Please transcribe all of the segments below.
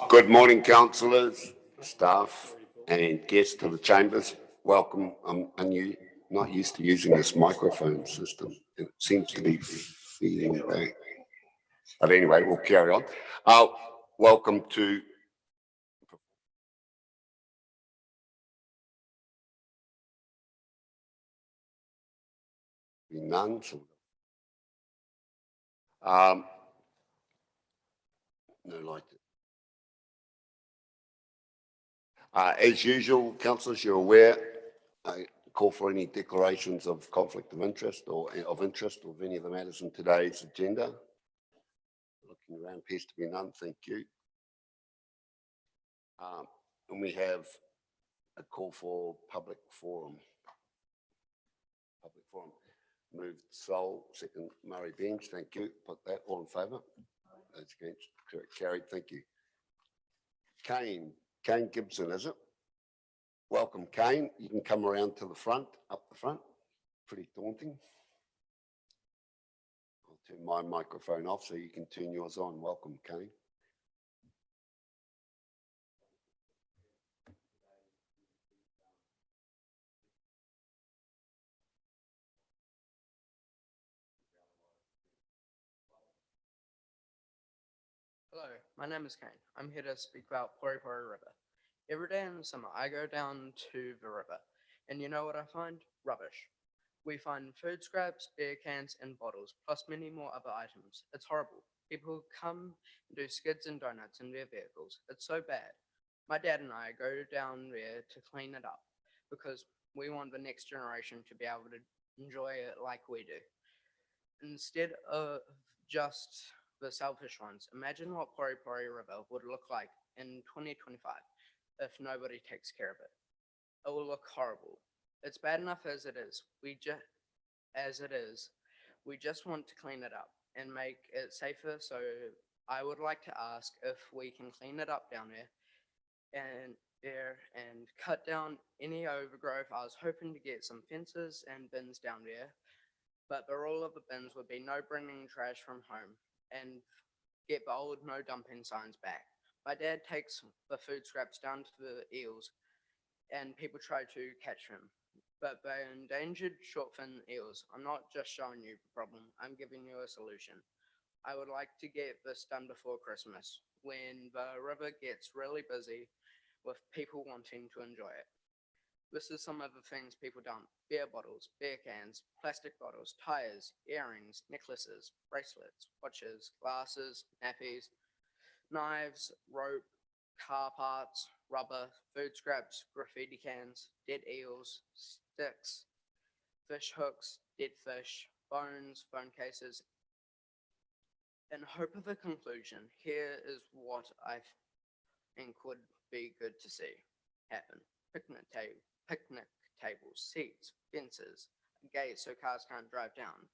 Good morning, councillors, staff and guests to the chambers. Welcome. I'm not used to using this microphone system. It seems to be feeding back. But anyway, we'll carry on. Welcome to none. No light. As usual, councillors, you're aware, I call for any declarations of conflict of interest or of any of the matters in today's agenda. Looking around, appears to be none. Thank you. And we have a call for public forum. Public forum. Moved Sol, second Murray Bench. Thank you. Put that all in favour. Those against, carried. Thank you. Kane Gibson, is it? Welcome, Kane. You can come around to the front, up the front. Pretty daunting. I'll turn my microphone off so you can turn yours on. Welcome, Kane. Hello, my name is Kane. I'm here to speak about Pori Pori River. Every day in the summer, I go down to the river, and you know what I find? Rubbish. We find food scraps, beer cans, and bottles, plus many more other items. It's horrible. People come and do skids and donuts in their vehicles. It's so bad. My dad and I go down there to clean it up because we want the next generation to be able to enjoy it like we do. Instead of just the selfish ones, imagine what Pori Pori River would look like in 2025 if nobody takes care of it. It will look horrible. It's bad enough as it is. We just want to clean it up and make it safer. So I would like to ask if we can clean it up down there and cut down any overgrowth. I was hoping to get some fences and bins down there, but the rule of the bins would be no bringing trash from home and get the old no dumping signs back. My dad takes the food scraps down to the eels and people try to catch them, but they're endangered short-fin eels. I'm not just showing you the problem, I'm giving you a solution. I would like to get this done before Christmas when the river gets really busy with people wanting to enjoy it. This is some of the things people dump: beer bottles, beer cans, plastic bottles, tires, earrings, necklaces, bracelets, watches, glasses, nappies, knives, rope, car parts, rubber, food scraps, graffiti cans, dead eels, sticks, fish hooks, dead fish, bones, phone cases. In hope of a conclusion, here is what I think would be good to see happen. Picnic tables, seats, fences, a gate so cars can't drive down,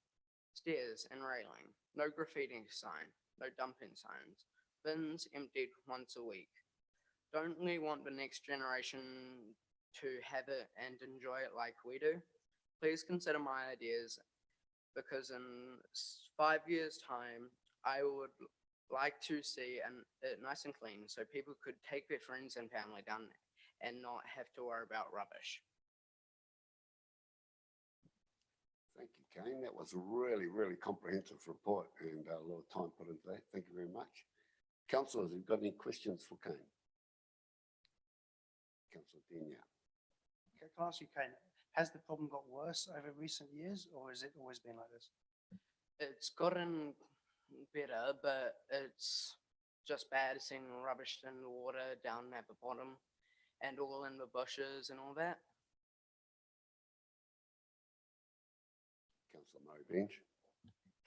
stairs and railing, no graffiti sign, no dumping signs, bins emptied once a week. Don't we want the next generation to have it and enjoy it like we do? Please consider my ideas, because in 5 years' time, I would like to see it nice and clean so people could take their friends and family down and not have to worry about rubbish. Thank you, Kane. That was a really, really comprehensive report and a lot of time put into that. Thank you very much. Councillors, have you got any questions for Kane? Councillor Denia. Can I ask you, Kane, has the problem got worse over recent years, or has it always been like this? It's gotten better, but it's just bad seeing rubbish in the water down at the bottom and all in the bushes and all that. Councillor Murray Bench.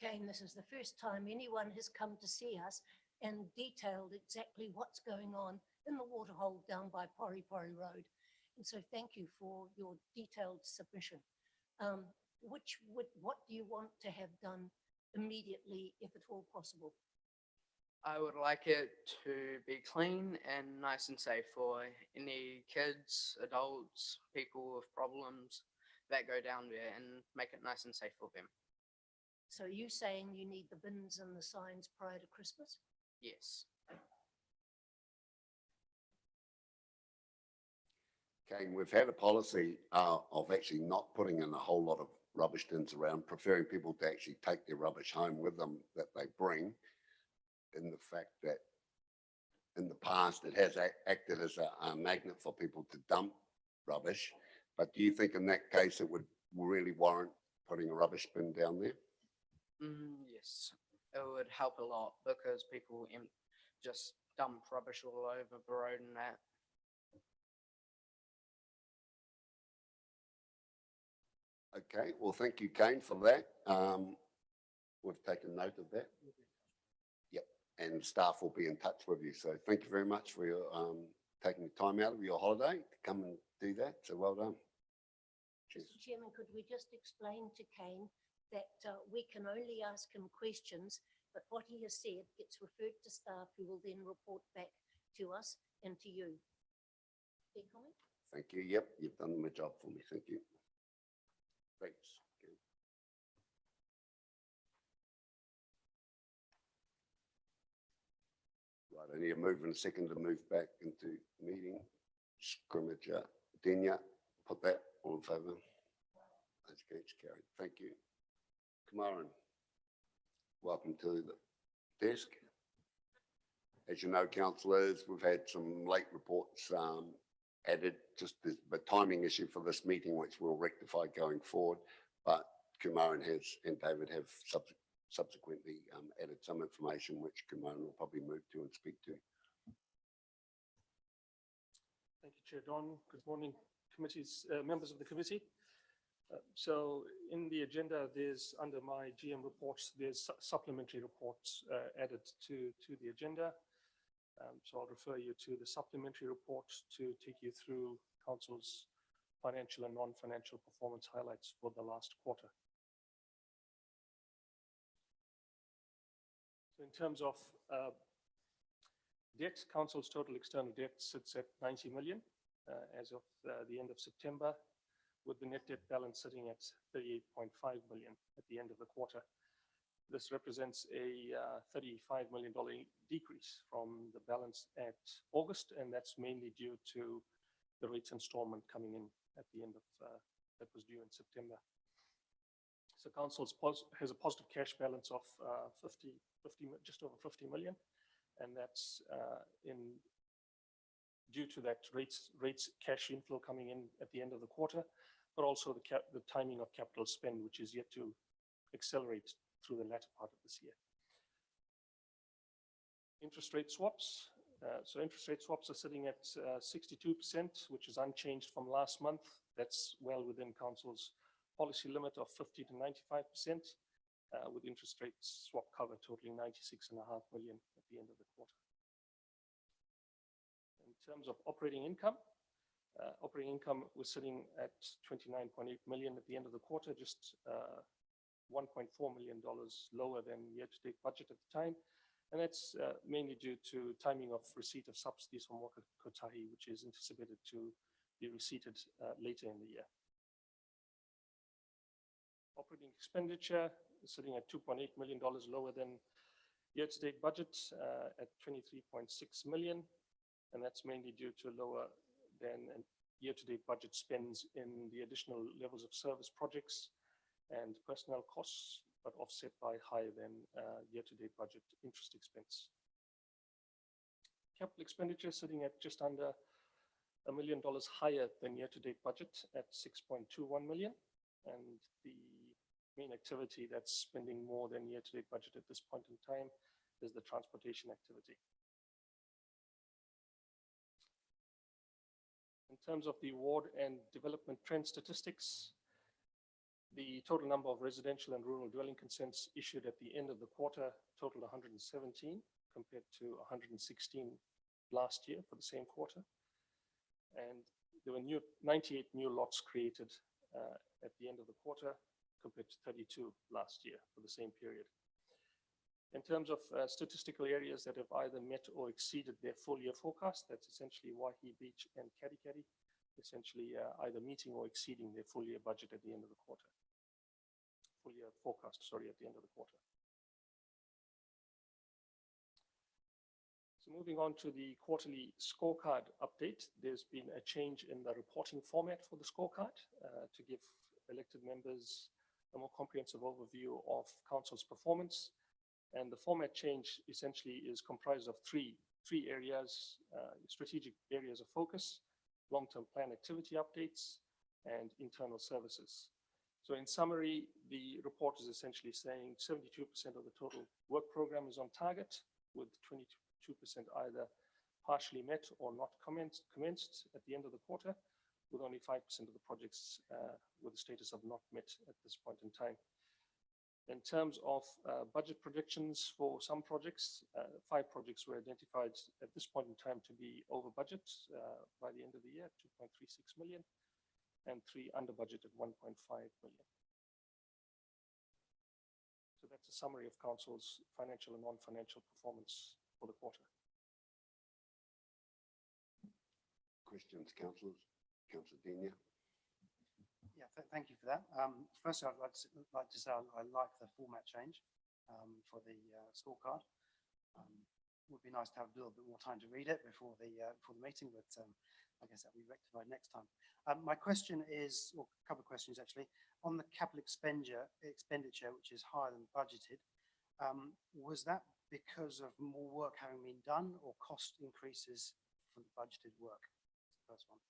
Kane, this is the first time anyone has come to see us and detailed exactly what's going on in the waterhole down by Pori Pori Road. And so thank you for your detailed submission. What do you want to have done immediately, if at all possible? I would like it to be clean and nice and safe for any kids, adults, people with problems that go down there, and make it nice and safe for them. So are you saying you need the bins and the signs prior to Christmas? Yes. Kane, we've had a policy of actually not putting in a whole lot of rubbish bins around, preferring people to actually take their rubbish home with them that they bring, in the fact that in the past it has acted as a magnet for people to dump rubbish. But do you think in that case it would really warrant putting a rubbish bin down there? Yes, it would help a lot because people just dump rubbish all over the road and that. Okay, well, thank you, Kane, for that. We've taken note of that. Yep, and staff will be in touch with you. So thank you very much for your taking the time out of your holiday to come and do that. So well done. Cheers. Mr. Chairman, could we just explain to Kane that we can only ask him questions, but what he has said gets referred to staff who will then report back to us and to you. Any comment? Thank you. Yep, you've done my job for me. Thank you. Thanks. Okay. Right, I need a move in a second to move back into meeting. Scrimmager, Denia, put that all in favour. That's carried. Thank you. Kamaran, welcome to the desk. As you know, councillors, we've had some late reports added, just the timing issue for this meeting, which we'll rectify going forward. But Kumaran and David have subsequently added some information, which Kumaran will probably move to and speak to. Thank you, Chair Don. Good morning, members of the committee. So in the agenda, there's under my GM reports, there's supplementary reports added to the agenda. So I'll refer you to the supplementary reports to take you through Council's financial and non-financial performance highlights for the last quarter. So in terms of debt, Council's total external debt sits at 90 million as of the end of September, with the net debt balance sitting at 38.5 million at the end of the quarter. This represents a $35 million decrease from the balance at August, and that's mainly due to the rates installment coming in at the end of that was due in September. So Council has a positive cash balance of just over 50 million, and that's due to that rates cash inflow coming in at the end of the quarter, but also the timing of capital spend, which is yet to accelerate through the latter part of this year. Interest rate swaps. So interest rate swaps are sitting at 62%, which is unchanged from last month. That's well within Council's policy limit of 50 to 95%, with interest rate swap cover totaling 96.5 million at the end of the quarter. In terms of operating income was sitting at 29.8 million at the end of the quarter, just $1.4 million lower than year-to-date budget at the time. And that's mainly due to timing of receipt of subsidies from Waka Kotahi, which is anticipated to be receipted later in the year. Operating expenditure is sitting at $2.8 million lower than year-to-date budget at 23.6 million. And that's mainly due to lower than year-to-date budget spends in the additional levels of service projects and personnel costs, but offset by higher than year-to-date budget interest expense. Capital expenditure sitting at just under $1 million higher than year-to-date budget at 6.21 million. And the main activity that's spending more than year-to-date budget at this point in time is the transportation activity. In terms of the ward and development trend statistics, the total number of residential and rural dwelling consents issued at the end of the quarter totaled 117 compared to 116 last year for the same quarter. And there were 98 new lots created at the end of the quarter compared to 32 last year for the same period. In terms of statistical areas that have either met or exceeded their full year forecast, that's essentially Waihi Beach and Kadikadi, essentially either meeting or exceeding their full year budget at the end of the quarter. Full year forecast, sorry, at the end of the quarter. So moving on to the quarterly scorecard update, there's been a change in the reporting format for the scorecard to give elected members a more comprehensive overview of council's performance. And the format change essentially is comprised of three areas: strategic areas of focus, long-term plan activity updates, and internal services. So in summary, the report is essentially saying 72% of the total work program is on target, with 22% either partially met or not commenced at the end of the quarter, with only 5% of the projects with the status of not met at this point in time. In terms of budget projections for some projects, 5 projects were identified at this point in time to be over budget by the end of the year, 2.36 million, and 3 under budget at 1.5 million. So that's a summary of council's financial and non-financial performance for the quarter. Questions, councillors? Councillor Denia? Yeah, thank you for that. First, I'd like to say I like the format change for the scorecard. Would be nice to have a little bit more time to read it before the meeting, but I guess that'll be rectified next time. My question is, or a couple of questions actually, on the capital expenditure, which is higher than budgeted. Was that because of more work having been done, or cost increases from the budgeted work? That's the first one.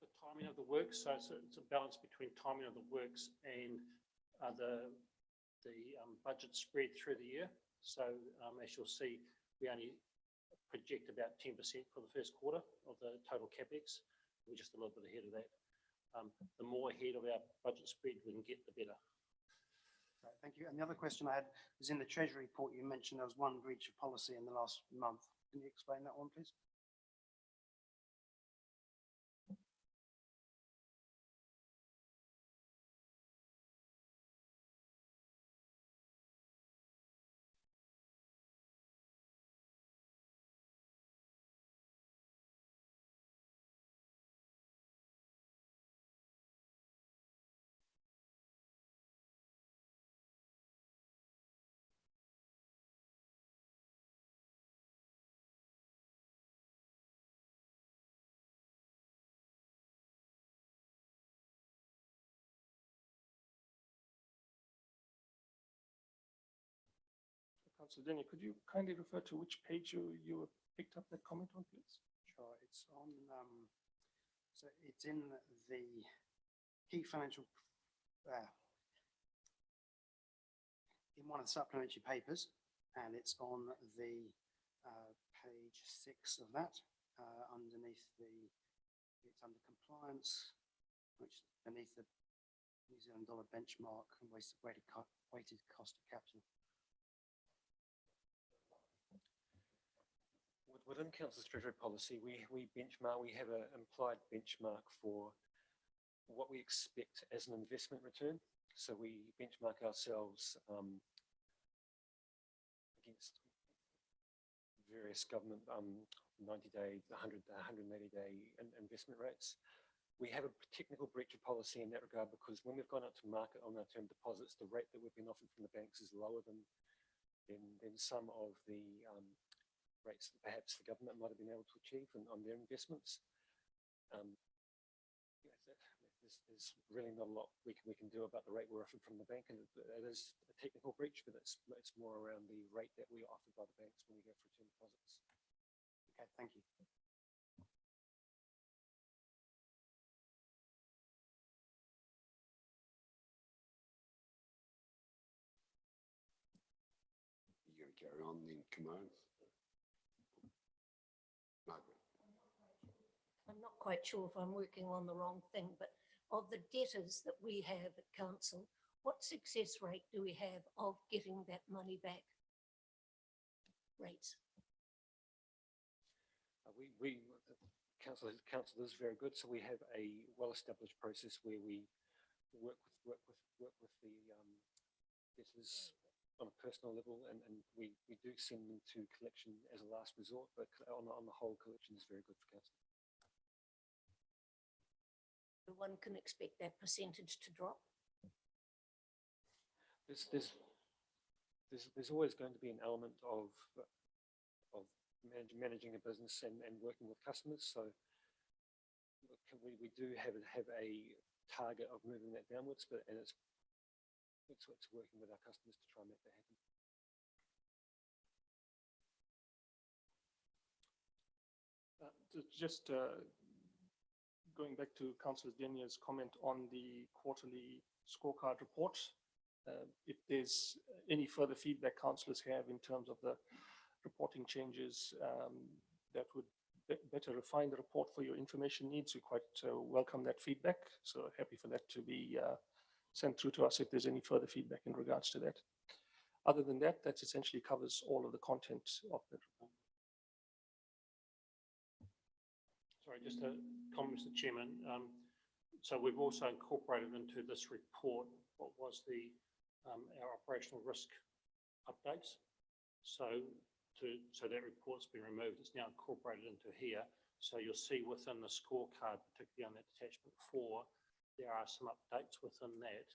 The timing of the works, so it's a balance between timing of the works and the budget spread through the year. So as you'll see, we only project about 10% for the first quarter of the total capex. We're just a little bit ahead of that. The more ahead of our budget spread we can get, the better. Right, thank you. And the other question I had was, in the Treasury report, you mentioned there was one breach of policy in the last month. Can you explain that one, please? Councillor Denia, could you kindly refer to which page you picked up that comment on, please? Sure, it's on, so it's in the key financial, in one of the supplementary papers, and it's on the page 6 of that, underneath it's under compliance, which is beneath the New Zealand dollar benchmark and weighted cost of capital. Within Council's Treasury policy, we benchmark, we have an implied benchmark for what we expect as an investment return. So we benchmark ourselves against various government 90-day, 180-day investment rates. We have a technical breach of policy in that regard, because when we've gone out to market on our term deposits, the rate that we've been offered from the banks is lower than some of the rates that perhaps the government might have been able to achieve on their investments. There's really not a lot we can do about the rate we're offered from the bank, and it is a technical breach, but it's more around the rate that we are offered by the banks when we go for term deposits. Okay, thank you. You're going to carry on then, Kimon? Margaret? I'm not quite sure if I'm working on the wrong thing, but of the debtors that we have at council, what success rate do we have of getting that money back? Rates. Council is very good. So we have a well-established process where we work with the debtors on a personal level, and we do send them to collection as a last resort, but on the whole, collection is very good for council. One can expect that percentage to drop. There's there's always going to be an element of managing a business and working with customers. So we do have a target of moving that downwards, and it's working with our customers to try and make that happen. Just going back to Councillor Denya's comment on the quarterly scorecard report, if there's any further feedback councillors have in terms of the reporting changes that would better refine the report for your information needs, we quite welcome that feedback. So happy for that to be sent through to us if there's any further feedback in regards to that. Other than that, that essentially covers all of the content of the report. Sorry, just a comment, Mr. Chairman. So we've also incorporated into this report what was our operational risk updates. So that report's been removed. It's now incorporated into here. So you'll see within the scorecard, particularly on that attachment 4, there are some updates within that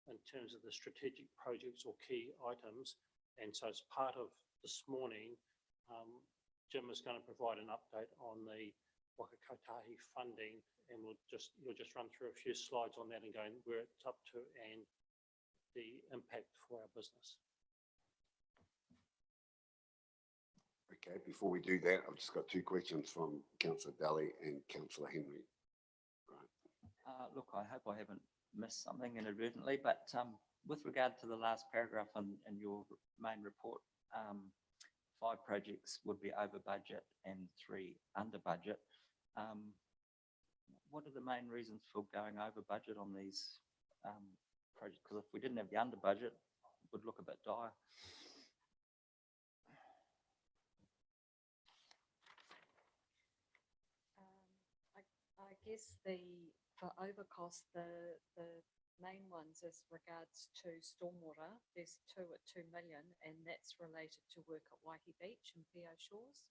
in terms of the strategic projects or key items. And so as part of this morning, Jim is going to provide an update on the Waka Kotahi funding, and you'll just run through a few slides on that and go where it's up to and the impact for our business. Okay, before we do that, I've just got 2 questions from Councillor Daly and Councillor Henry. Right. Look, I hope I haven't missed something inadvertently, but with regard to the last paragraph in your main report, 5 projects would be over budget and 3 under budget. What are the main reasons for going over budget on these projects? Because if we didn't have the under budget, it would look a bit dire. I guess for overcost, the main ones as regards to stormwater, there's 2 at 2 million, and that's related to work at Waihi Beach and PO Shores.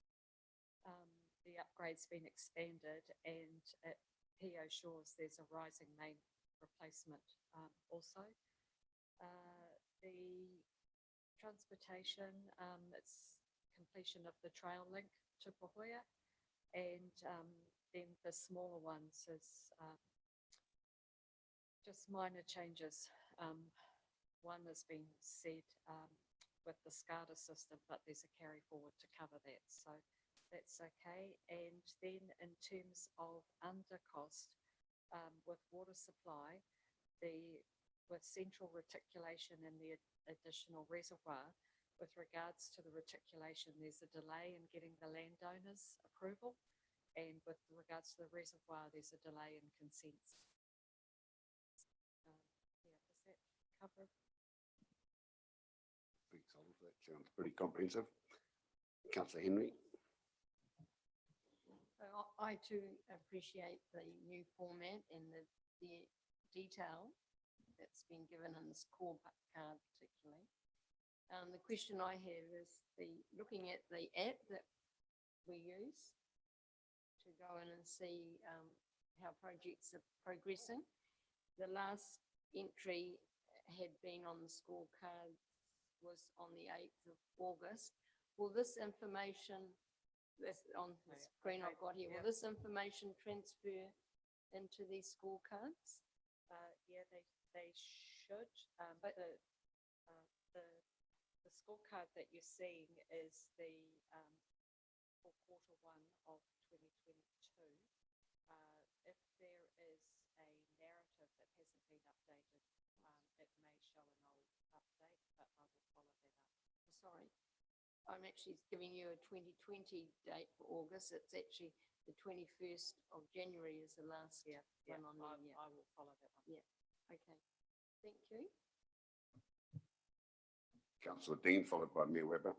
The upgrade's been expanded, and at PO Shores, there's a rising main replacement also. The transportation, it's completion of the trail link to Pahoia, and then the smaller ones is just minor changes. One has been said with the SCADA system, but there's a carry forward to cover that, so that's okay. And then in terms of under cost with water supply, with central reticulation and the additional reservoir, with regards to the reticulation, there's a delay in getting the landowner's approval, and with regards to the reservoir, there's a delay in consents. Does that cover? That sounds pretty comprehensive. Councillor Henry. I too appreciate the new format and the detail that's been given in the scorecard particularly. The question I have is looking at the app that we use to go in and see how projects are progressing. The last entry had been on the scorecard was on the 8th of August. Will this information, on the screen I've got here, will this information transfer into these scorecards? Yeah, they should. But the scorecard that you're seeing is for Q1 of 2022. If there is a narrative that hasn't been updated, it may show an old update, but I will follow that up. Sorry, I'm actually giving you a 2020 date for August. It's actually the 21st of January is the last one on there. Yeah. I will follow that one. Yeah, okay. Thank you. Councillor Dean, followed by Mayor Webber.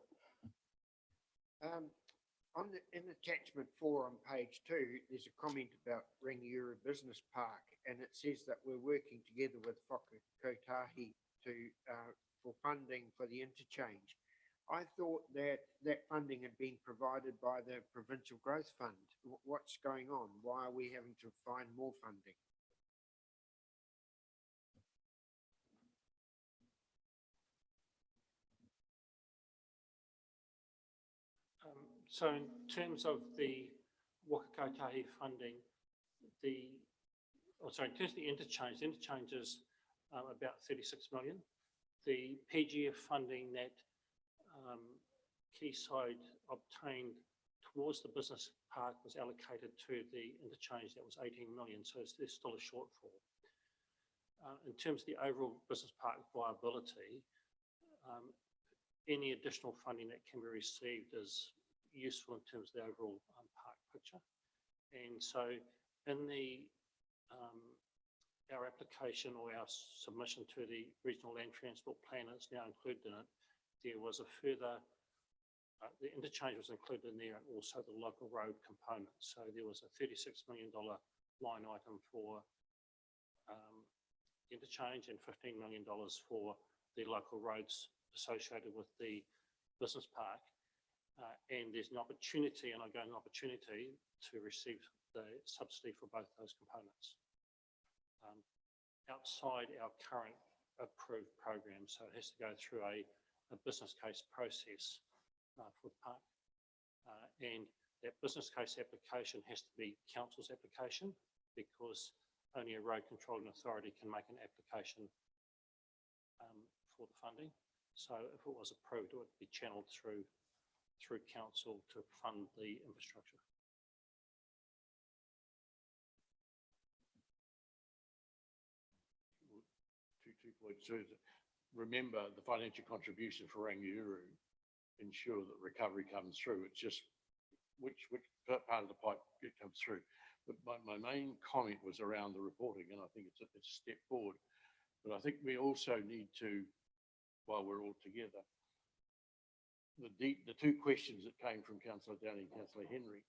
In attachment 4 on page 2, there's a comment about Rangiora Business Park, and it says that we're working together with Waka Kotahi for funding for the interchange. I thought that funding had been provided by the Provincial Growth Fund. What's going on? Why are we having to find more funding? So in terms of the Waka Kotahi funding, in terms of the interchange is about 36 million. The PGF funding that Quayside obtained towards the business park was allocated to the interchange, that was 18 million, so there's still a shortfall. In terms of the overall business park viability, any additional funding that can be received is useful in terms of the overall park picture. And so in our application or our submission to the Regional Land Transport Plan is now included in it. There was a further, the interchange was included in there, and also the local road component. So there was a $36 million line item for interchange and $15 million for the local roads associated with the business park. And there's an opportunity, and an opportunity to receive the subsidy for both those components outside our current approved program. So it has to go through a business case process for the park. And that business case application has to be council's application, because only a road controlling authority can make an application for the funding. So if it was approved, it would be channeled through council to fund the infrastructure. Two points. So remember, the financial contribution for Rangiuru ensure that recovery comes through. It's just which part of the pipe it comes through. But my main comment was around the reporting, and I think it's a step forward. But I think we also need to, while we're all together, the two questions that came from Councillor Downey and Councillor Henry,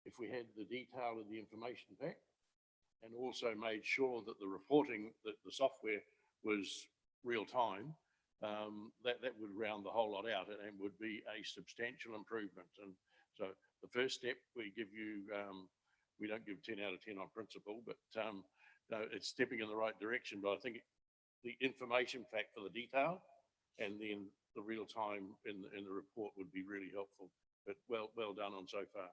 if we had the detail of the information pack, and also made sure that the reporting, that the software was real time, that would round the whole lot out and would be a substantial improvement. And so the first step, we give you, we don't give 10 out of 10 on principle, but no, it's stepping in the right direction. But I think the information fact for the detail, and then the real time in the report would be really helpful. But well done on so far.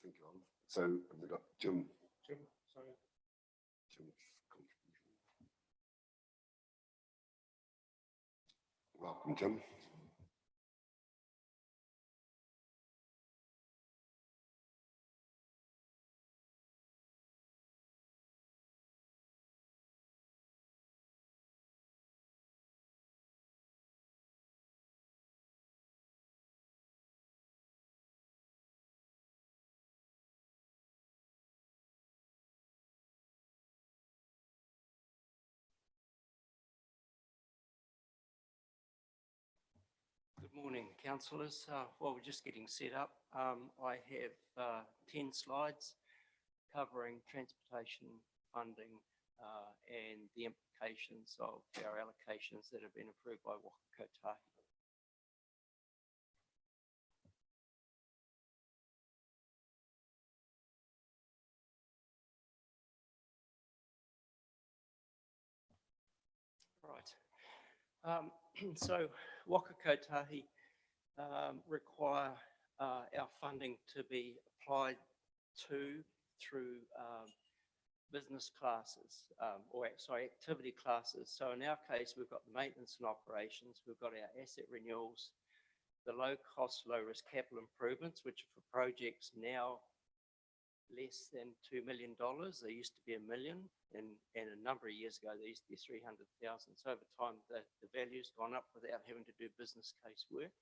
Thank you, Oliver. So have we got Jim? Jim's contribution. Welcome, Jim. Good morning, councillors. While we're just getting set up, I have 10 slides covering transportation funding and the implications of our allocations that have been approved by Waka Kotahi. Right. So Waka Kotahi require our funding to be applied to through business classes, activity classes. So in our case, we've got the maintenance and operations, we've got our asset renewals, the low cost, low risk capital improvements, which are for projects now less than $2 million. They used to be $1 million, and a number of years ago, they used to be 300,000. So over time, the value's gone up without having to do business case work.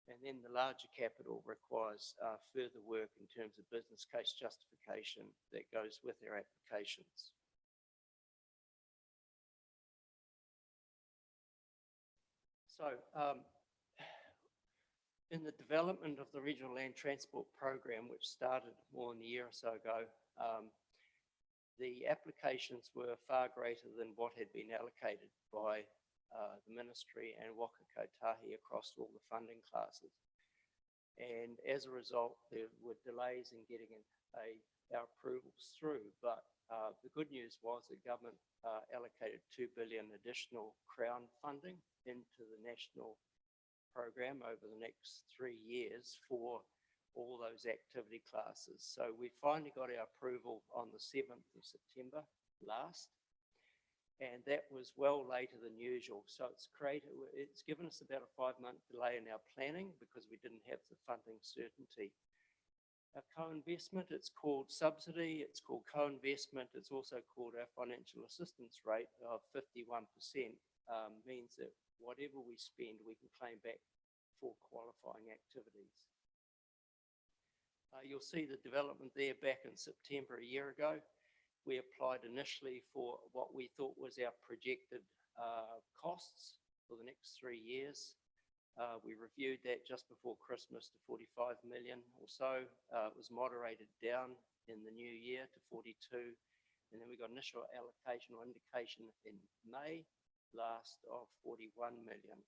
And then the larger capital requires further work in terms of business case justification that goes with our applications. So in the development of the Regional Land Transport Program, which started more than a year or so ago, the applications were far greater than what had been allocated by the Ministry and Waka Kotahi across all the funding classes. And as a result, there were delays in getting our approvals through. But The good news was the government allocated 2 billion additional Crown funding into the national program over the next 3 years for all those activity classes. So we finally got our approval on the 7th of September last, and that was well later than usual. So it's given us about a 5-month delay in our planning because we didn't have the funding certainty. Our co-investment, it's called subsidy, it's called co-investment, it's also called our financial assistance rate of 51%, means that whatever we spend, we can claim back for qualifying activities. You'll see the development there back in September a year ago. We applied initially for what we thought was our projected costs for the next 3 years. We reviewed that just before Christmas to 45 million or so. It was moderated down in the new year to 42. And then we got initial allocation or indication in May last of 41 million.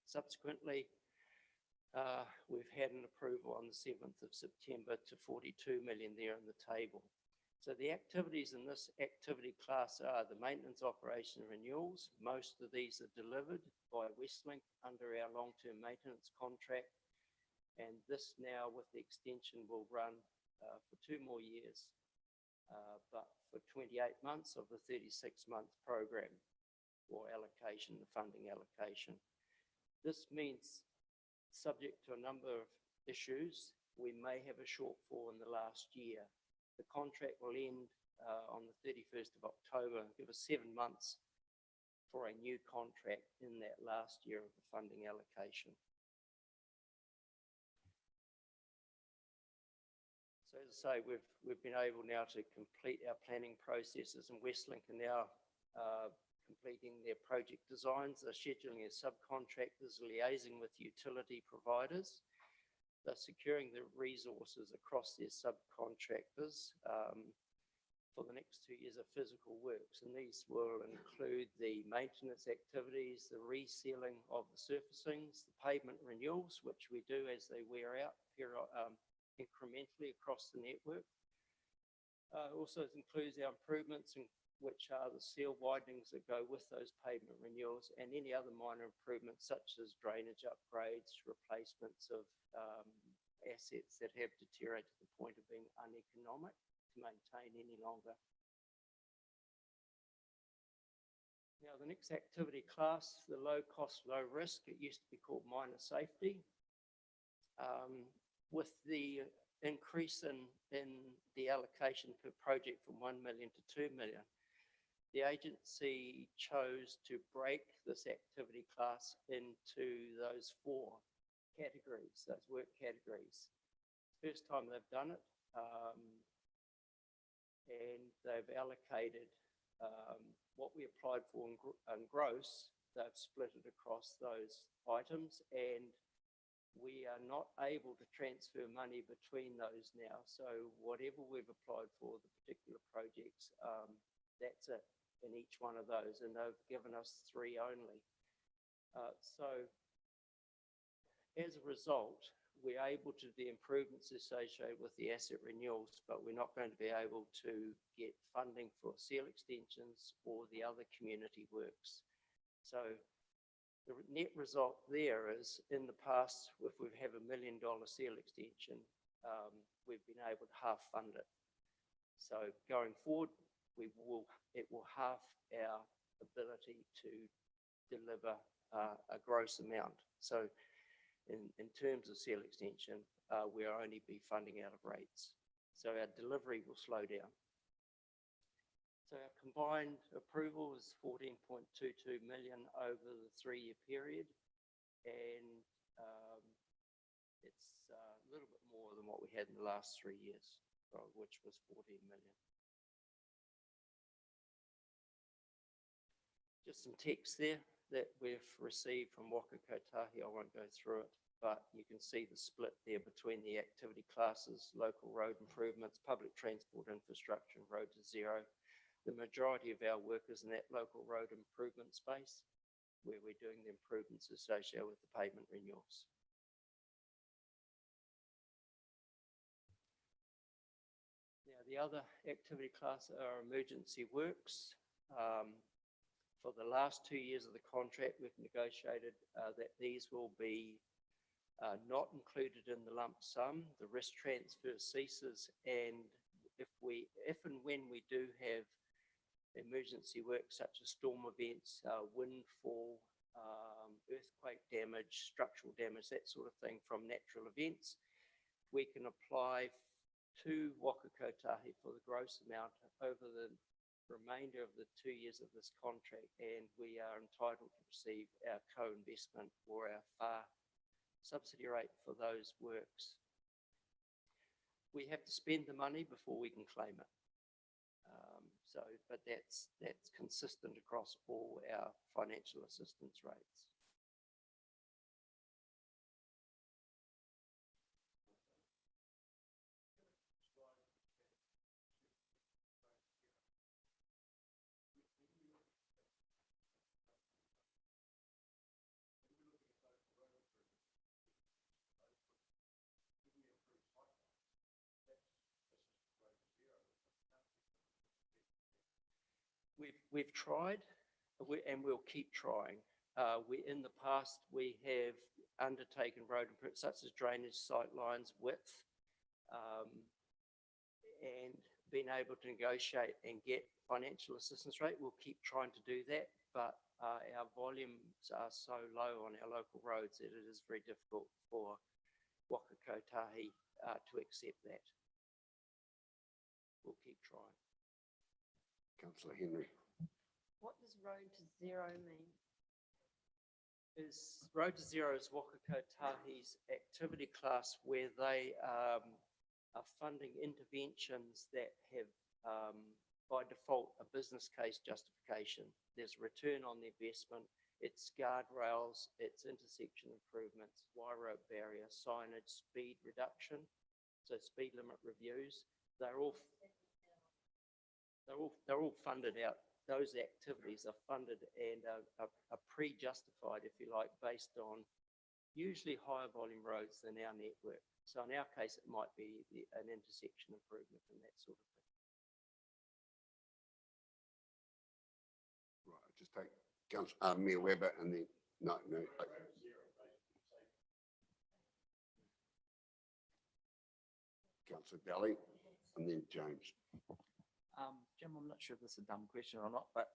Subsequently, we've had an approval on the 7th of September to 42 million there on the table. So the activities in this activity class are the maintenance, operation, and renewals. Most of these are delivered by Westlink under our long-term maintenance contract. And this now with the extension will run for 2 more years, but for 28 months of the 36-month program or allocation, the funding allocation. This means, subject to a number of issues, we may have a shortfall in the last year. The contract will end on the 31st of October and give us 7 months for a new contract in that last year of the funding allocation. So as I say, we've been able now to complete our planning processes, and Westlink are now completing their project designs. They're scheduling their subcontractors, liaising with utility providers. They're securing the resources across their subcontractors for the next 2 years of physical works. And these will include the maintenance activities, the resealing of the surfacings, the pavement renewals, which we do as they wear out incrementally across the network. Also includes our improvements, which are the seal widenings that go with those pavement renewals, and any other minor improvements such as drainage upgrades, replacements of assets that have deteriorated to the point of being uneconomic to maintain any longer. Now the next activity class, the low cost, low risk, it used to be called minor safety. With the increase in the allocation per project from 1 million to 2 million, the agency chose to break this activity class into those 4 categories, those work categories. First time they've done it, and they've allocated what we applied for in gross. They've split it across those items, and we are not able to transfer money between those now. So whatever we've applied for, the particular projects, that's it in each one of those, and they've given us 3 only. So as a result, we're able to do the improvements associated with the asset renewals, but we're not going to be able to get funding for seal extensions or the other community works. So the net result there is, in the past, if we have $1 million seal extension, we've been able to half fund it. So going forward, it will half our ability to deliver a gross amount. So in terms of seal extension, we'll only be funding out of rates. So our delivery will slow down. So our combined approval is 14.22 million over the 3-year period, and it's a little bit more than what we had in the last 3 years, which was 14 million. Just some text there that we've received from Waka Kotahi. I won't go through it, but you can see the split there between the activity classes: local road improvements, public transport infrastructure, and road to zero. The majority of our work is in that local road improvement space, where we're doing the improvements associated with the pavement renewals. Now, the The other activity class are emergency works. For the last 2 years of the contract, we've negotiated that these will be not included in the lump sum. The risk transfer ceases, and if and when we do have emergency work such as storm events, windfall, earthquake damage, structural damage, that sort of thing from natural events, we can apply to Waka Kotahi for the gross amount over the remainder of the 2 years of this contract, and we are entitled to receive our co-investment or our FAR subsidy rate for those works. We have to spend the money before we can claim it. But that's consistent across all our financial assistance rates. We've tried, and we'll keep trying. In the past, we have undertaken road improvements such as drainage, sight lines, width, and been able to negotiate and get financial assistance rate. We'll keep trying to do that, but our volumes are so low on our local roads that it is very difficult for Waka Kotahi to accept that. We'll keep trying. Councillor Henry. What does road to zero mean? Road to Zero is Waka Kotahi's activity class where they are funding interventions that have by default a business case justification. There's return on the investment, it's guardrails, it's intersection improvements, wire rope barrier, signage, speed reduction, so speed limit reviews. They're all funded out. Those activities are funded and are pre-justified, if you like, based on usually higher volume roads than our network. So in our case, it might be an intersection improvement and that sort of thing. Right, I'll just take Councillor Mayor Webber and then, no. Councillor Daly and then James. Jim, I'm not sure if this is a dumb question or not, but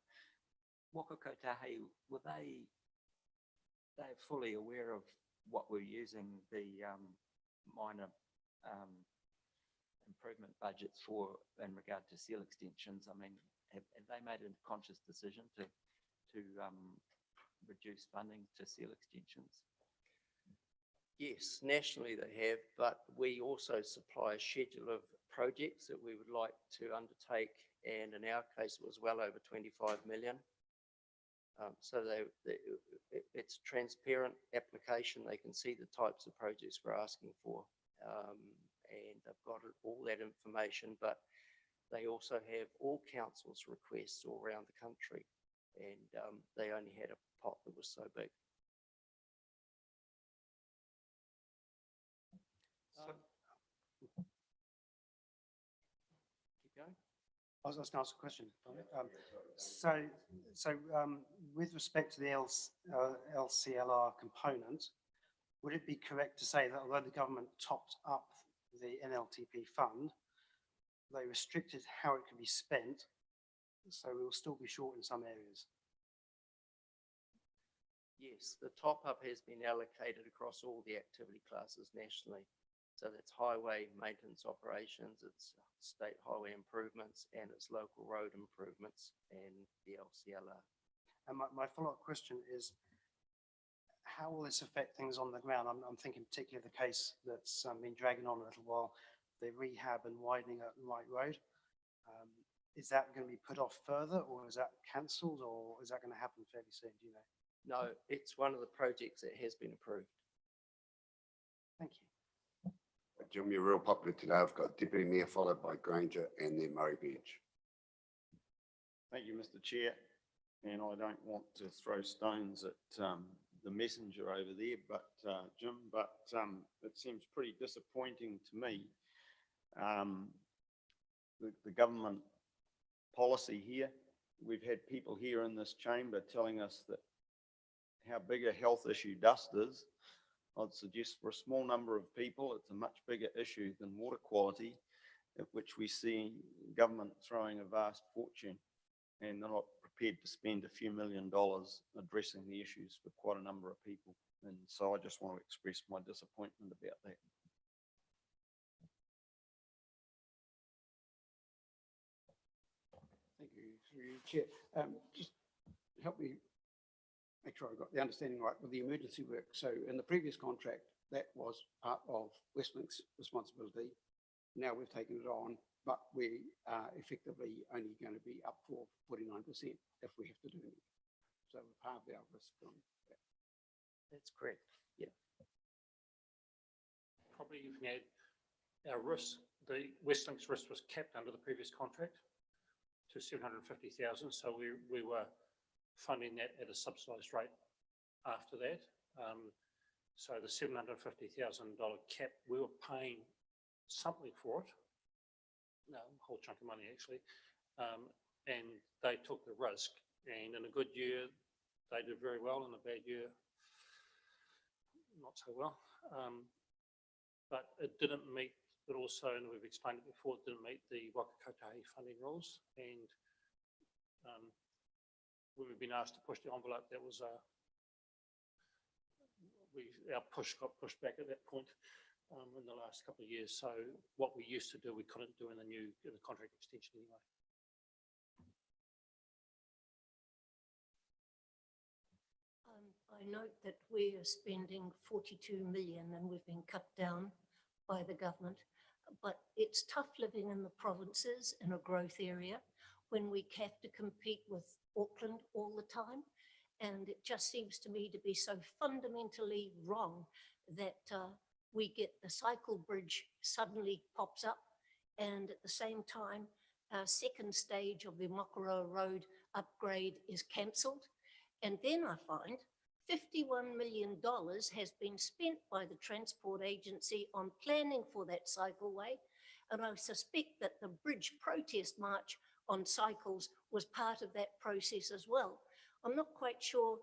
Waka Kotahi, were they're fully aware of what we're using the minor improvement budgets for in regard to seal extensions? I mean, have they made a conscious decision to reduce funding to seal extensions? Yes, nationally they have, but we also supply a schedule of projects that we would like to undertake, and in our case it was well over 25 million. So it's transparent application. They can see the types of projects we're asking for, and they've got all that information, but they also have all councils' requests all around the country, and they only had a pot that was so big. Keep going. I was going to ask a question. With respect to the LCLR component, would it be correct to say that although the government topped up the NLTP fund, they restricted how it could be spent, so we will still be short in some areas? Yes, the top-up has been allocated across all the activity classes nationally. So that's highway maintenance operations, it's state highway improvements, and it's local road improvements and the LCLR. And my follow-up question is, how will this affect things on the ground? I'm thinking particularly of the case that's been dragging on a little while, the rehab and widening at Light Road. Is that going to be put off further, or is that cancelled, or is that going to happen fairly soon? Do you know? No, it's one of the projects that has been approved. Thank you. Jim, you're real popular today. I've got Deputy Mayor followed by Granger and then Murray Bench. Thank you, Mr. Chair. And I don't want to throw stones at the messenger over there, but Jim, it seems pretty disappointing to me the government policy here. We've had people here in this chamber telling us that how big a health issue dust is. I'd suggest for a small number of people, it's a much bigger issue than water quality, at which we see government throwing a vast fortune, and they're not prepared to spend a few $1 million addressing the issues for quite a number of people. And so I just want to express my disappointment about that. Thank you, through you, Chair. Just help me make sure I got the understanding right with the emergency work. So in the previous contract, that was part of Westlink's responsibility. Now we've taken it on, but we are effectively only going to be up for 49% if we have to do it. So we've halved our risk on that. That's correct. Yeah. Probably you can add our risk, the Westlink's risk was capped under the previous contract to 750,000. So we were funding that at a subsidised rate after that. So the $750,000 cap, we were paying something for it, no, a whole chunk of money actually, and they took the risk. And in a good year, they did very well. In a bad year, not so well. But it didn't meet, but also, and we've explained it before, it didn't meet the Waka Kotahi funding rules. And when we've been asked to push the envelope, that was our push got pushed back at that point in the last couple of years. So what we used to do, we couldn't do in the contract extension anyway. I note that we're spending 42 million and we've been cut down by the government, but it's tough living in the provinces in a growth area when we have to compete with Auckland all the time. And it just seems to me to be so fundamentally wrong that we get the cycle bridge suddenly pops up, and at the same time, our second stage of the Makaroa Road upgrade is cancelled. And then I find $51 million has been spent by the Transport Agency on planning for that cycleway. And I suspect that the bridge protest march on cycles was part of that process as well. I'm not quite sure,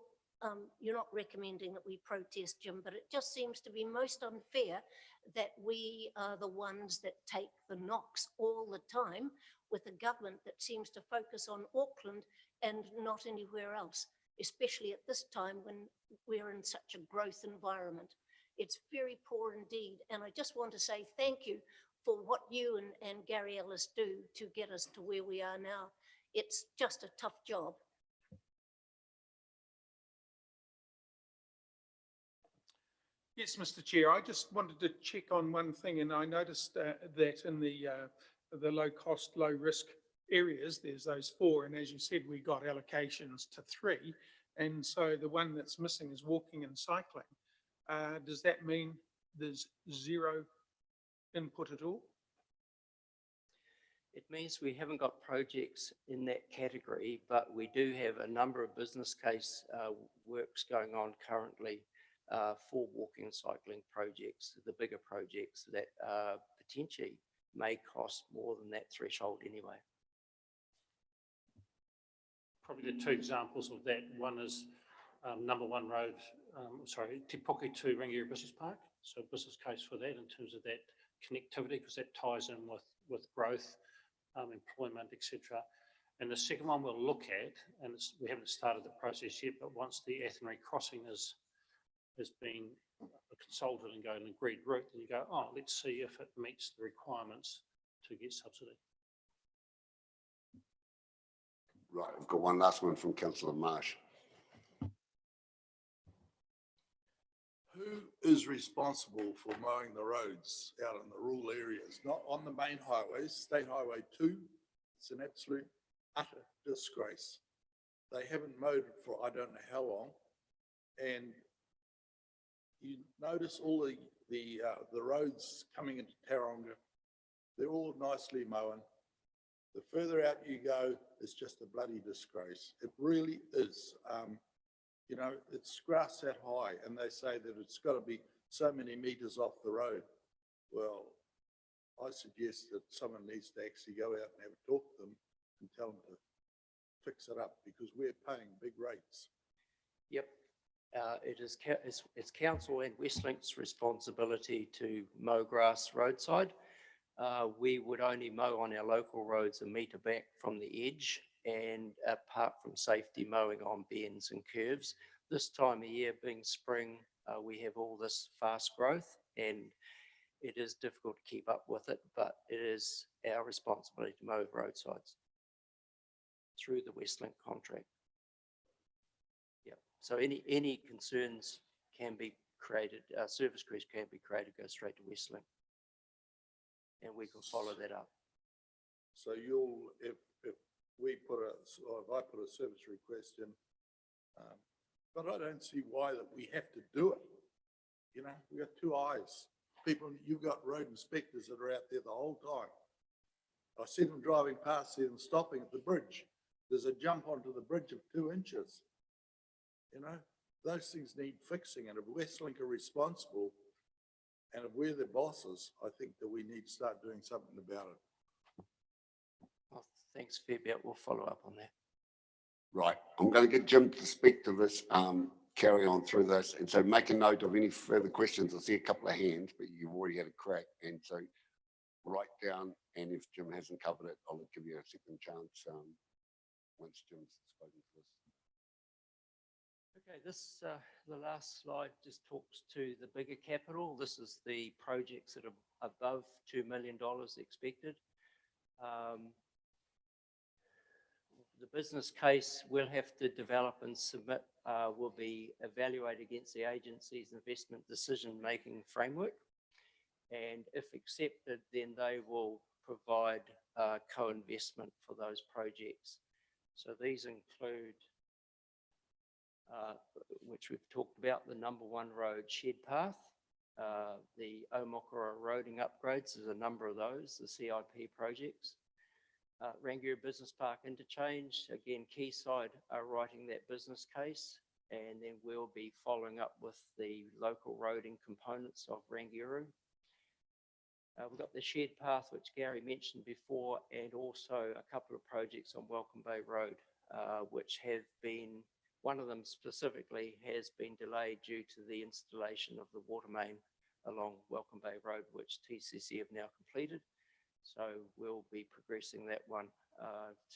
you're not recommending that we protest, Jim, but it just seems to be most unfair that we are the ones that take the knocks all the time with a government that seems to focus on Auckland and not anywhere else, especially at this time when we're in such a growth environment. It's very poor indeed. And I just want to say thank you for what you and Gary Ellis do to get us to where we are now. It's just a tough job. Yes, Mr. Chair, I just wanted to check on one thing, and I noticed that in the low cost, low risk areas, there's those 4, and as you said, we got allocations to 3, and so the one that's missing is walking and cycling. Does that mean there's 0 input at all? It means we haven't got projects in that category, but we do have a number of business case works going on currently for walking and cycling projects, the bigger projects that potentially may cost more than that threshold anyway. Probably the 2 examples of that. One is number 1 road, Te Puke to Rangiora Business Park. So business case for that in terms of that connectivity, because that ties in with growth, employment, etc. And the second one we'll look at, and we haven't started the process yet, but once the Athenry crossing has been consulted and go an agreed route, then you go, oh, let's see if it meets the requirements to get subsidy. Right, I've got one last one from Councillor Marsh. Who is responsible for mowing the roads out in the rural areas, not on the main highways? State Highway 2, it's an absolute utter disgrace. They haven't mowed it for I don't know how long, and you notice all the roads coming into Tauranga, they're all nicely mown. The further out you go, it's just a bloody disgrace. It really is. You know, it's grass that high, and they say that it's got to be so many meters off the road. Well, I suggest that someone needs to actually go out and have a talk to them and tell them to fix it up, because we're paying big rates. Yep. It's council and Westlink's responsibility to mow grass roadside. We would only mow on our local roads a metre back from the edge, and apart from safety, mowing on bends and curves. This time of year being spring, we have all this fast growth, and it is difficult to keep up with it, but it is our responsibility to mow roadsides through the Westlink contract. Yeah, so any concerns can be created, service crews can be created, go straight to Westlink. And we can follow that up. So you'll, if we put or if I put a service request in, but I don't see why that we have to do it. You know, we got two eyes. People, you've got road inspectors that are out there the whole time. I see them driving past here and stopping at the bridge. There's a jump onto the bridge of 2 inches. You know, those things need fixing, and if Westlink are responsible, and if we're the bosses, I think that we need to start doing something about it. Well, thanks, Fairbairn. We'll follow up on that. Right, I'm going to get Jim to speak to this, carry on through this. And so make a note of any further questions. I see a couple of hands, but you've already had a crack. And so write down, and if Jim hasn't covered it, I'll give you a second chance once Jim's spoken to this. Okay, this, the last slide just talks to the bigger capital. This is the projects that are above $2 million expected. The business case we'll have to develop and submit will be evaluated against the agency's investment decision-making framework. And if accepted, then they will provide co-investment for those projects. So these include, which we've talked about, the number 1 road shed path, the Omokara roading upgrades, there's a number of those, the CIP projects. Rangiora Business Park interchange, again, Quayside are writing that business case, and then we'll be following up with the local roading components of Rangiora. We've got the shared path, which Gary mentioned before, and also a couple of projects on Welcome Bay Road, which have been, one of them specifically has been delayed due to the installation of the water main along Welcome Bay Road, which TCC have now completed. So we'll be progressing that one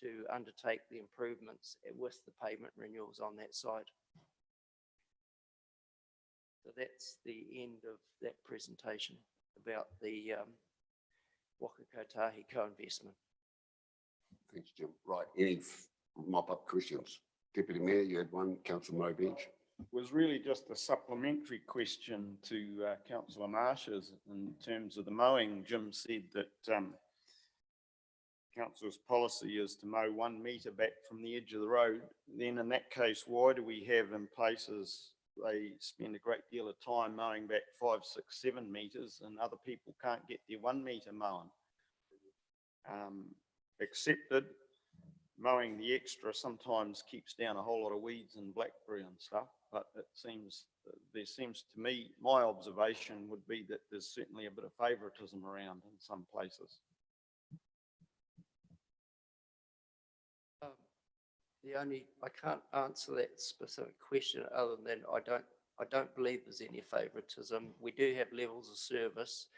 to undertake the improvements with the pavement renewals on that side. So that's the end of that presentation about the Waka Kotahi co-investment. Thanks, Jim. Right, any mop-up questions? Deputy Mayor, you had one, Councillor Murray Bench. Was really just a supplementary question to Councillor Marsh's in terms of the mowing. Jim said that Council's policy is to mow 1 metre back from the edge of the road. Then in that case, why do we have in places they spend a great deal of time mowing back 5, 6, 7 metres, and other people can't get their 1 metre mowing? Accepted. Mowing the extra sometimes keeps down a whole lot of weeds and blackberry and stuff, but it seems, there seems to me, my observation would be that there's certainly a bit of favouritism around in some places. I can't answer that specific question other than I don't believe there's any favouritism. We do have levels of service.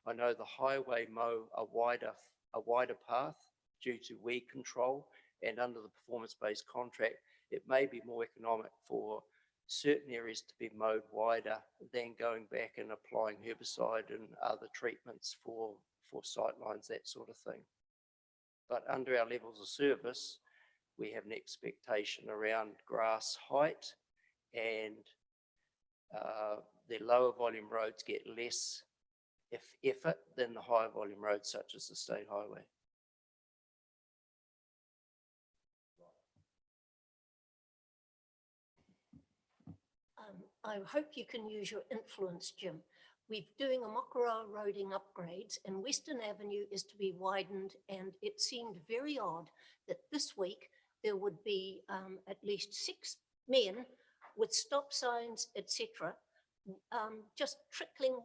I know the highway mow a wider path due to weed control, and under the performance-based contract, it may be more economic for certain areas to be mowed wider than going back and applying herbicide and other treatments for sightlines, that sort of thing. But under our levels of service, we have an expectation around grass height, and the lower volume roads get less effort than the higher volume roads, such as the state highway. I hope you can use your influence, Jim. We're doing a Mokoro roading upgrades, and Western Avenue is to be widened, and it seemed very odd that this week there would be at least 6 men with stop signs, etc., just trickling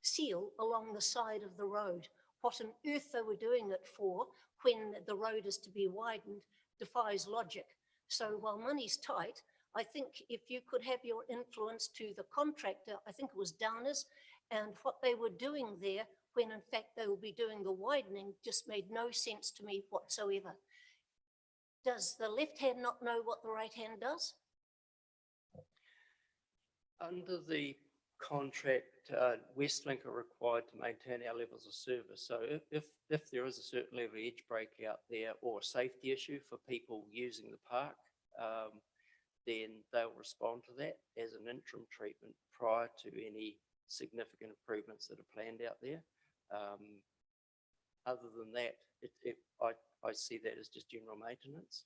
seal along the side of the road. what on earth they were doing it for when the road is to be widened defies logic. So while money's tight, I think if you could have your influence to the contractor, I think it was Downers, and what they were doing there, when in fact they will be doing the widening, just made no sense to me whatsoever. Does the left hand not know what the right hand does? Under the contract, Westlink are required to maintain our levels of service. So if there is a certain level of edge break out there or a safety issue for people using the park, then they'll respond to that as an interim treatment prior to any significant improvements that are planned out there. Other than that, I see that as just general maintenance.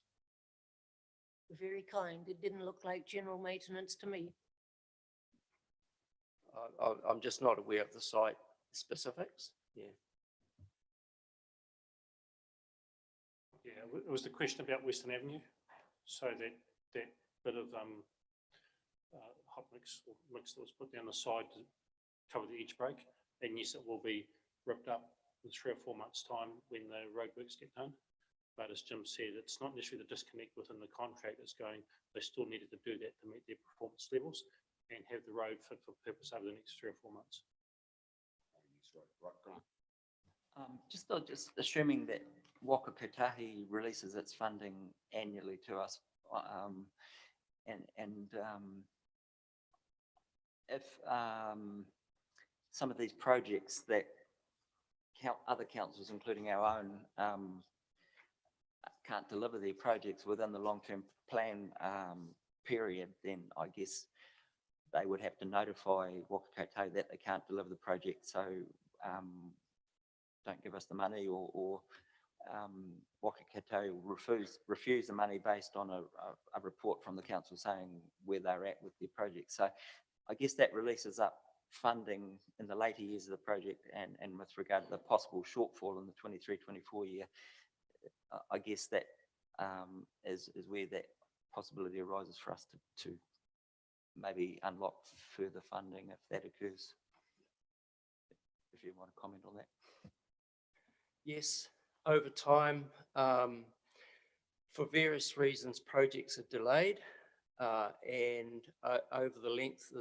Very kind. It didn't look like general maintenance to me. I'm just not aware of the site specifics. Yeah. Yeah, it was the question about Western Avenue. So that bit of hot mix that was put down the side to cover the edge break. And yes, it will be ripped up in 3 or 4 months' time when the roadworks get done. But as Jim said, it's not necessarily the disconnect within the contract that's going, they still needed to do that to meet their performance levels and have the road fit for purpose over the next 3 or 4 months. Just assuming that Waka Kotahi releases its funding annually to us, if some of these projects that other councils, including our own, can't deliver their projects within the long-term plan period, then I guess they would have to notify Waka Kotahi that they can't deliver the project, so don't give us the money, or Waka Kotahi will refuse the money based on a report from the council saying where they're at with their project. So I guess that releases up funding in the later years of the project, and with regard to the possible shortfall in the 23-24 year, I guess that is where that possibility arises for us to maybe unlock further funding if that occurs. If you want to comment on that. Yes, over time, for various reasons, projects are delayed, and over the length,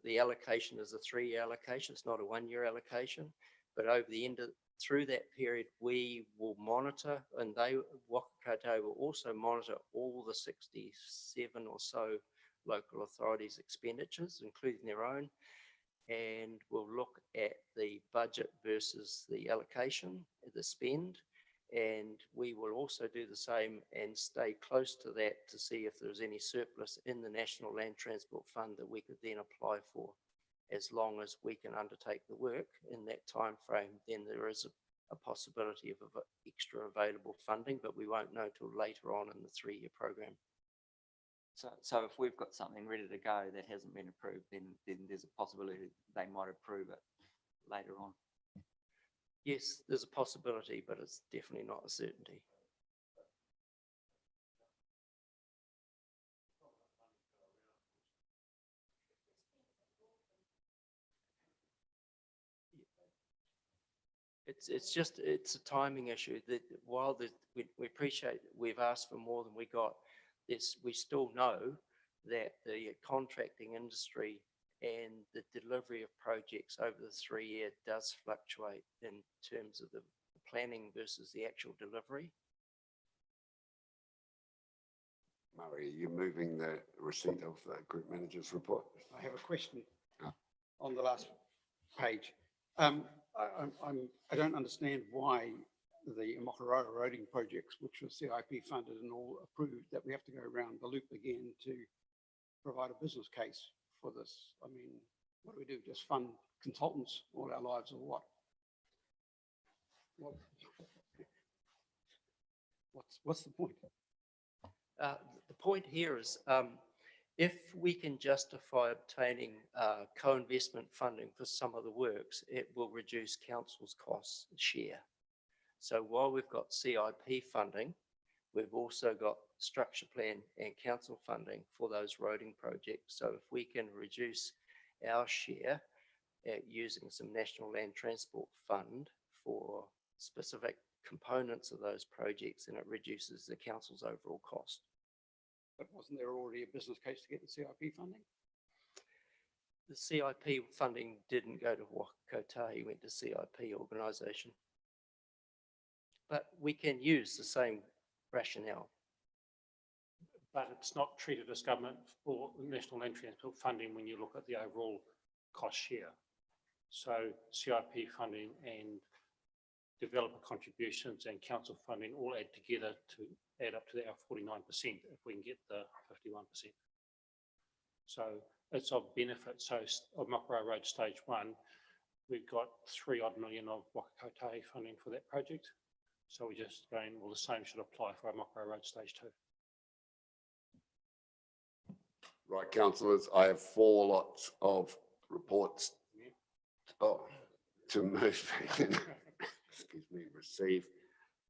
the allocation is a 3-year allocation. It's not a 1-year allocation, but over the end of through that period, we will monitor, and Waka Kotahi will also monitor all the 67 or so local authorities' expenditures, including their own, and we'll look at the budget versus the allocation, the spend, and we will also do the same and stay close to that to see if there's any surplus in the National Land Transport Fund that we could then apply for. As long as we can undertake the work in that time frame, then there is a possibility of extra available funding, but we won't know till later on in the 3-year program. So if we've got something ready to go that hasn't been approved, then there's a possibility they might approve it later on. Yes, there's a possibility, but it's definitely not a certainty. It's a timing issue that while we appreciate we've asked for more than we got, we still know that the contracting industry and the delivery of projects over the 3-year does fluctuate in terms of the planning versus the actual delivery. Murray, are you moving the receipt of the group manager's report? I have a question on the last page. I don't understand why the Mokorora roading projects, which were CIP funded and all approved, that we have to go around the loop again to provide a business case for this. I mean, what do we do? Just fund consultants all our lives, or what? What's the point? The point here is if we can justify obtaining co-investment funding for some of the works, it will reduce council's costs share. So while we've got CIP funding, we've also got structure plan and council funding for those roading projects. So if we can reduce our share using some National Land Transport Fund for specific components of those projects, and it reduces the council's overall cost. But wasn't there already a business case to get the CIP funding? The CIP funding didn't go to Waka Kotahi, went to CIP organisation. But we can use the same rationale. But it's not treated as government or national land transport funding when you look at the overall cost share. So CIP funding and developer contributions and council funding all add together to add up to our 49% if we can get the 51%. So it's of benefit. So of Makaurau Road Stage 1, we've got 3 odd million of Waka Kotahi funding for that project. So we're just going, well, the same should apply for our Makaurau Road Stage 2. Right, councillors, I have 4 lots of reports to move, excuse me, receive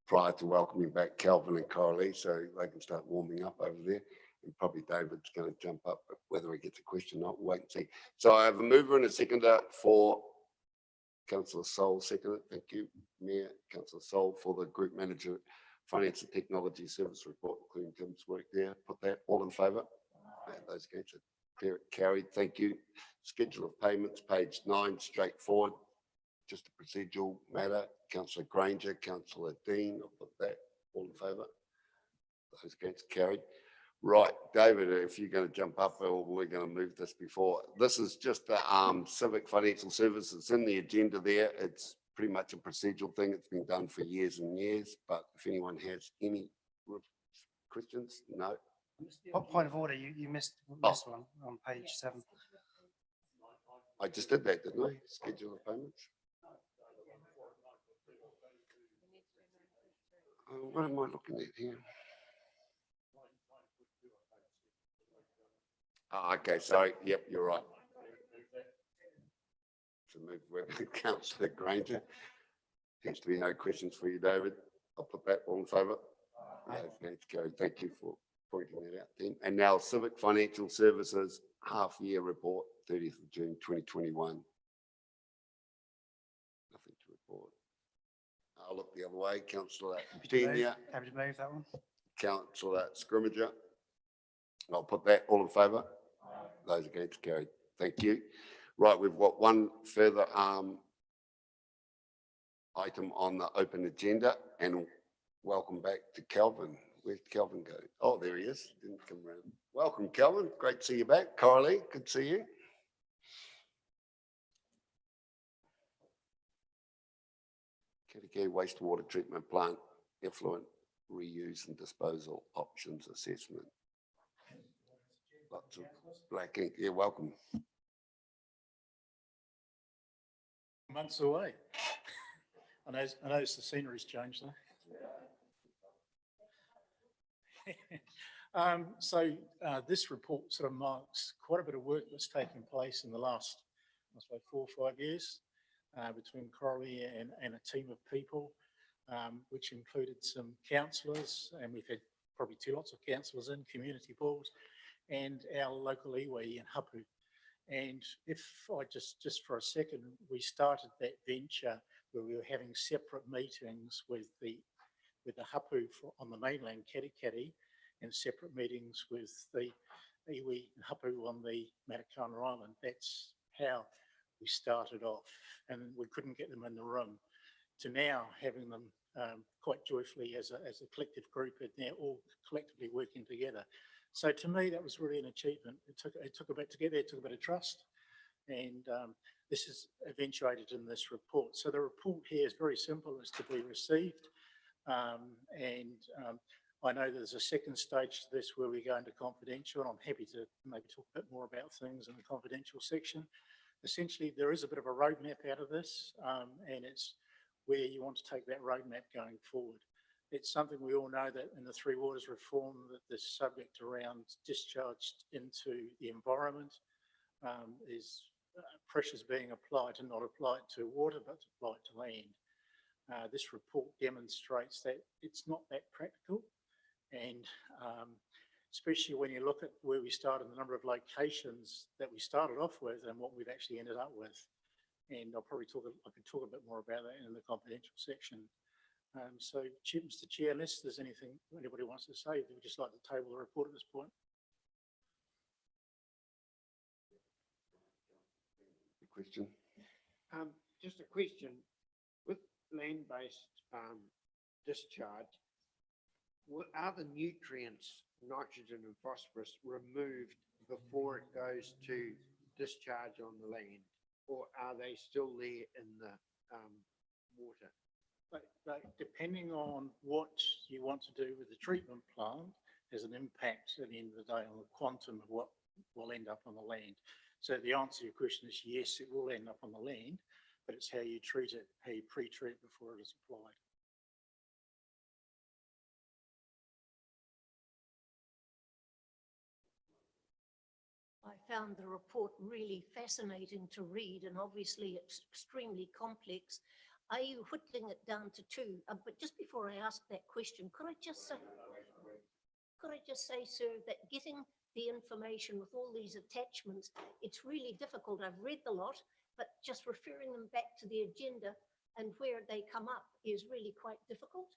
prior to welcoming back Kelvin and Coralie, so they can start warming up over there. And probably David's going to jump up, but whether he gets a question or not, we'll wait and see. So I have a mover and a seconder for Councillor Sol, seconded. Thank you, Mayor. Councillor Sol for the Group Manager Finance and Technology Service Report, including Tim's work there. Put that all in favour. Those against it carried. Thank you. Schedule of payments, page 9, straightforward. Just a procedural matter. Councillor Granger, Councillor Dean, I'll put that all in favour. Those against carried. Right, David, if you're going to jump up, or we're going to move this before. This is just the civic financial services in the agenda there. It's pretty much a procedural thing. It's been done for years and years, but if anyone has any questions, no. Point of order, you missed one on page 7. I just did that, didn't I? Schedule of payments. What am I looking at here? Oh, okay, sorry. Yep, you're right. To move with Councillor Granger. Seems to be no questions for you, David. I'll put that all in favour. Thank you for pointing that out, then. And now Civic Financial Services half-year report, 30th of June 2021. Nothing to report. I'll look the other way. Councillor Pena. Happy to move that one. Councillor Scrimmager. I'll put that all in favour. Those against carried. Thank you. Right, we've got one further item on the open agenda, and welcome back to Kelvin. Where'd Kelvin go? Oh, there he is. Didn't come around. Welcome, Kelvin. Great to see you back. Coralie, good to see you. Katikei wastewater treatment plant effluent reuse and disposal options assessment. Lots of black ink. Yeah, welcome. Months away. I noticed the scenery's changed though. This report sort of marks quite a bit of work that's taken place in the last, I suppose, 4 or 5 years between Coralie and a team of people, which included some councillors, and we've had probably 2 lots of councillors in, community boards, and our local iwi and hapu. And if I just for a second, we started that venture where we were having separate meetings with the hapu on the mainland Katikati, and separate meetings with the iwi and hapu on the Matakana Island. That's how we started off, and we couldn't get them in the room, to now having them quite joyfully as a collective group, and they're all collectively working together. So to me, that was really an achievement. It took a bit to get there, it took a bit of trust, and this is eventuated in this report. So the report here is very simple, it's to be received, I know there's a second stage to this where we go into confidential, and I'm happy to maybe talk a bit more about things in the confidential section. Essentially, there is a bit of a roadmap out of this, and it's where you want to take that roadmap going forward. It's something we all know that in the Three Waters reform, that the subject around discharge into the environment is pressures being applied to not apply it to water, but to apply it to land. This report demonstrates that it's not that practical, and especially when you look at where we started, the number of locations that we started off with and what we've actually ended up with. And I'll probably I can talk a bit more about that in the confidential section. So, Mr. Chair, unless there's anything anybody wants to say, we'd just like to table the report at this point. Question? Just a question, with land-based discharge, are the nutrients, nitrogen and phosphorus, removed before it goes to discharge on the land? Or are they still there in the water? But depending on what you want to do with the treatment plant, there's an impact at the end of the day on the quantum of what will end up on the land. So the answer to your question is yes, it will end up on the land, but it's how you treat it, how you pre-treat it before it is applied. I found the report really fascinating to read, and obviously it's extremely complex. Are you whittling it down to two? But just before I ask that question, could I just say, sir, that getting the information with all these attachments, it's really difficult. I've read the lot, but just referring them back to the agenda and where they come up is really quite difficult.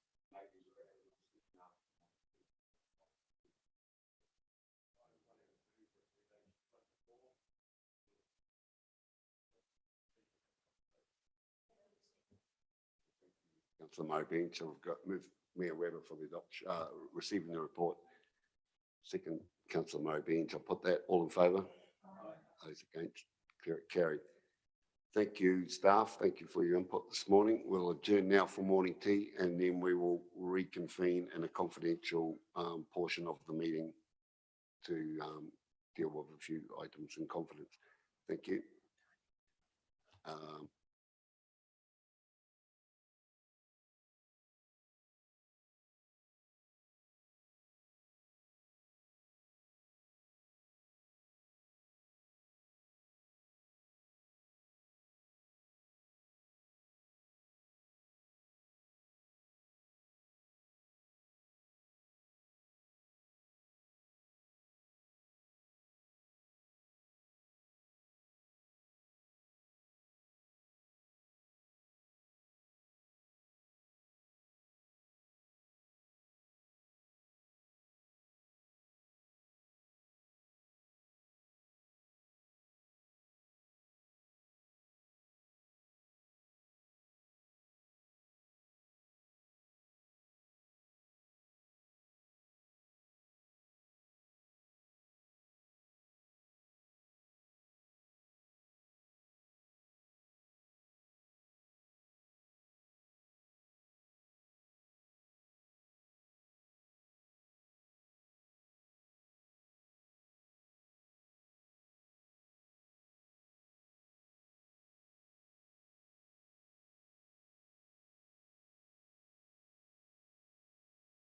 Councillor Murray Bean, so we've got Mayor Webber for the adoption, receiving the report. Second, Councillor Murray Bean, I'll put that all in favour. Those against, carried. Thank you, staff. Thank you for your input this morning. We'll adjourn now for morning tea, and then we will reconvene in a confidential portion of the meeting to deal with a few items in confidence. Thank you.